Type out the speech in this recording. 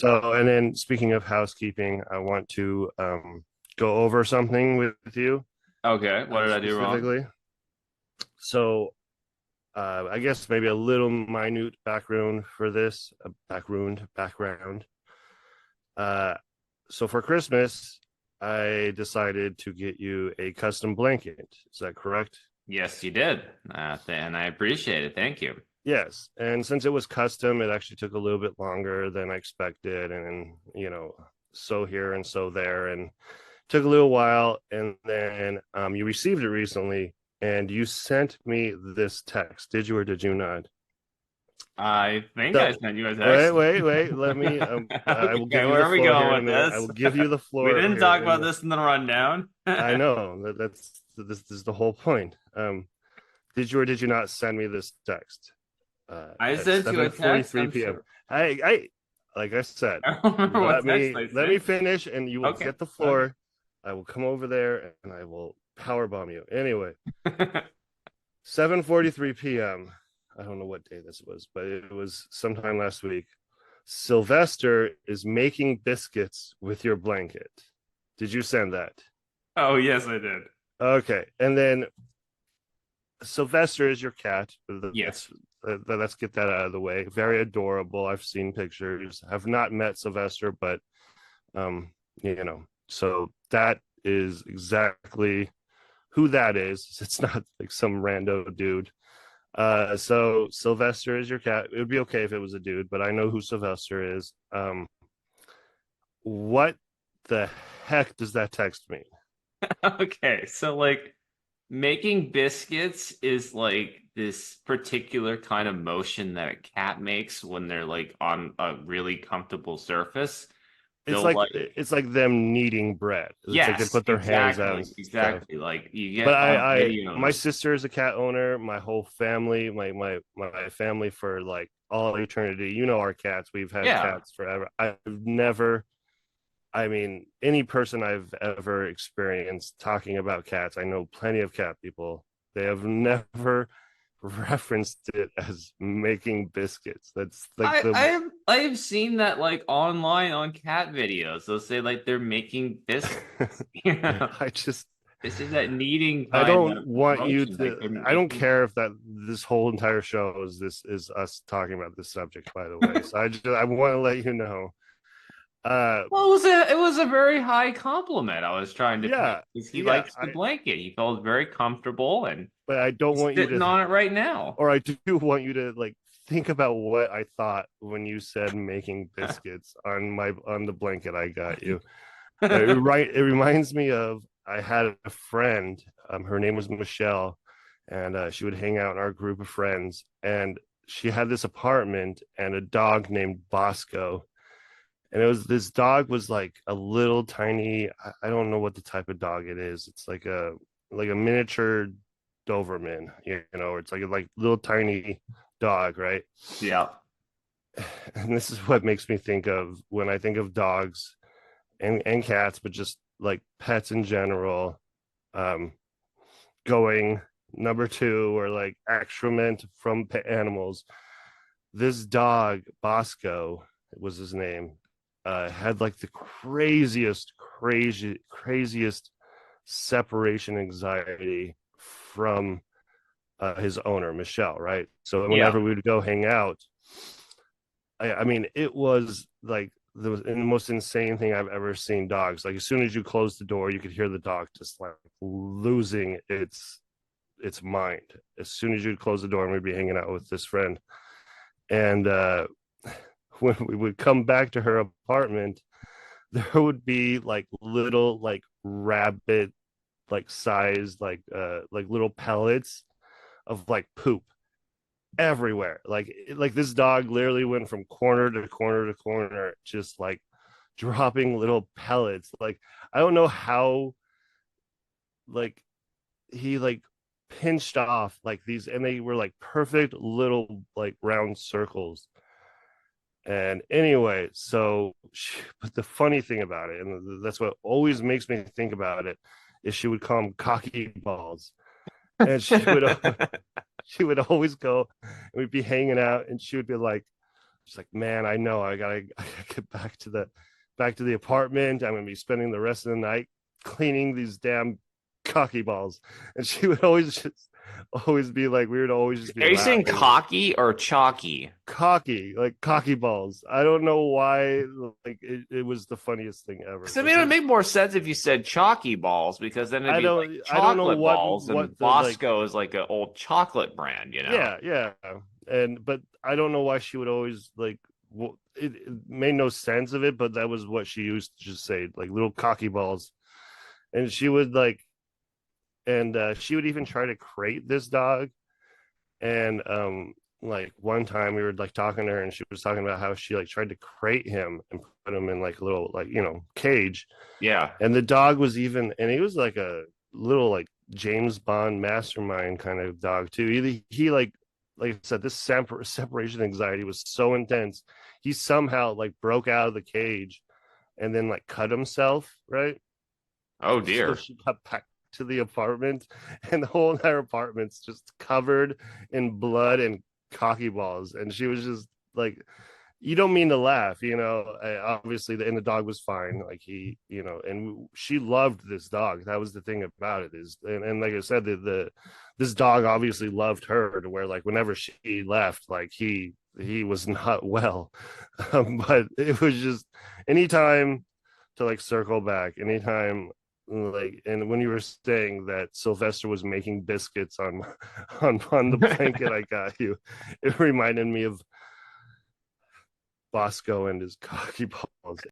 So, and then speaking of housekeeping, I want to go over something with you Okay, what did I do wrong? specifically. So, I guess maybe a little minute background for this, a background. Uh, so for Christmas, I decided to get you a custom blanket. Is that correct? Yes, you did. And I appreciate it. Thank you. Yes. And since it was custom, it actually took a little bit longer than I expected. And, so here and so there. And took a little while. And then you received it recently and you sent me this text. Did you or did you not? I think I So, sent you a wait, text. wait, wait. Let me, I will Okay, give you where the are we floor here going in a with minute. I will this? give you the We floor didn't here talk in about the, this in the rundown. I know that's this is the whole point. Did you or did you not send me this text I at sent you a text, 7:43 I'm p.m.? sure. Like I said, I don't remember what text I let me sent you. finish, and you will Okay, get the okay. floor. I will come over there and I will power bomb you. Anyway, 7:43 p.m. I don't know what day this was, but it was sometime last week. Sylvester is making biscuits with your blanket. Did you send that? Oh, yes, I did. Okay, and then Sylvester is your cat. Let's Yes. let's get that out of the way. Very adorable. I've seen pictures. I've not met Sylvester, but so that is exactly who that is. It's not like some rando dude. So Sylvester is your cat. It would be okay if it was a dude, but I know who Sylvester is. What the heck does that text mean? Okay, so making biscuits is like this particular kind of motion that a cat makes when they're like on a really comfortable surface. They'll like, It's like them kneading bread. It's like they yes, put their hands out and exactly, stuff. exactly. Like you But get on my videos. sister is a cat owner. My whole family, my family for like all eternity. You know our cats. We've had Yeah. cats forever. I've never. I mean, any person I've ever experienced talking about cats, I know plenty of cat people. They have never referenced it as making biscuits. That's like I the I have seen that like online on cat videos. They'll say like they're making biscuits. You know, I just this is that kneading I kind don't of want you motion. Like to. they're I don't making. care if that this whole entire show is us talking about this subject. By the way, so I want to let you know. Uh, Well, it was a very high compliment I was trying to pay yeah, because he yeah. likes the blanket. He felt very comfortable and But I don't he's want you sitting to, on it right now. or I do want you to like think about what I thought when you said making biscuits on the blanket I got you. It reminds me of I had a friend. Her name was Michelle, and she would hang out in our group of friends. And she had this apartment and a dog named Bosco. And it was this dog was like a little tiny. I don't know what the type of dog it is. It's like a miniature Doberman. It's like little tiny dog, right? Yeah. And this is what makes me think of when I think of dogs and cats, but just like pets in general, um, going number two or like excrement from animals. This dog, Bosco, was his name, had like the craziest separation anxiety from his owner, Michelle, right? So Yeah. whenever we would go hang out, I mean, it was like the most insane thing I've ever seen dogs. Like as soon as you close the door, you could hear the dog just like losing its mind. As soon as you'd close the door and we'd be hanging out with this friend. And when we would come back to her apartment, there would be like little like rabbit like size like little pellets of like poop everywhere. Like this dog literally went from corner to corner to corner, just like dropping little pellets. Like I don't know how like he like pinched off like these, and they were like perfect little like round circles. And anyway, but the funny thing about it, and that's what always makes me think about it, is she would call him cocky balls, and she would she would always go, and we'd be hanging out, and she would be like, She's like, man, I know I gotta get back to the apartment. I'm gonna be spending the rest of the night cleaning these damn cocky balls. And she would always be like, we would always just be Are you saying laughing. cocky or chalky? Cocky, like cocky balls. I don't know why. Like it was the funniest thing ever. Because I mean, it would make more sense if you said chalky balls, because then it'd be like I don't know chocolate balls, and what the like. Bosco is like an old chocolate brand, you know? Yeah, yeah. And but I don't know why she would always like. Well, it made no sense of it, but that was what she used to just say, like little cocky balls. And she would like, and she would even try to crate this dog. And like one time we were like talking to her, and she was talking about how she like tried to crate him and put him in like a little like cage. Yeah. And the dog was even, and he was like a little like James Bond mastermind kind of dog too. He like I said, this separation anxiety was so intense. He somehow like broke out of the cage and then like cut himself, right? Oh So dear. she got back to the apartment, and the whole entire apartment's just covered in blood and cocky balls. And she was just like, you don't mean to laugh, obviously, and the dog was fine. Like and she loved this dog. That was the thing about it is, and like I said, this dog obviously loved her to where like whenever she left, like he was not well. But it was just anytime to like circle back, anytime like, and when you were saying that Sylvester was making biscuits on on the blanket I got you, it reminded me of Bosco and his cocky balls.